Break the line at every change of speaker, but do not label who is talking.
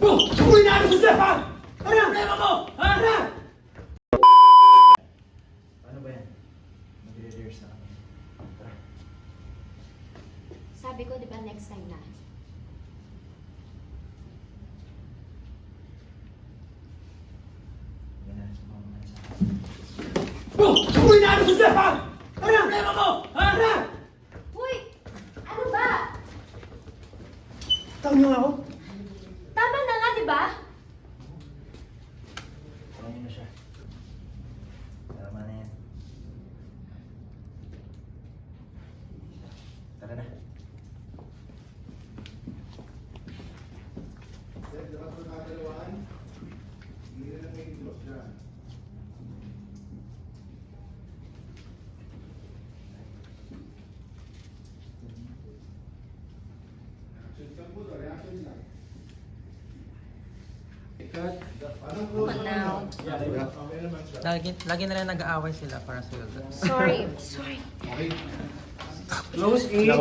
Oh! Sumuhin na si Jeff, ha? Ano ang problema mo? Ha?
Ano ba yan? Magre-rehearse na kami. Tara.
Sabi ko, di ba next time na?
Yan na, sumama na sa akin.
Oh! Sumuhin na si Jeff, ha? Ano ang problema mo? Ha?
Uy! Ano ba?
Tawag niyo nga ako?
Tama na nga, di ba?
Tawagin mo na siya. Tama na yan. Tara na.
Now.
Lagi na lang nag-aaway sila para sa
Sorry. Sorry.
Close 8.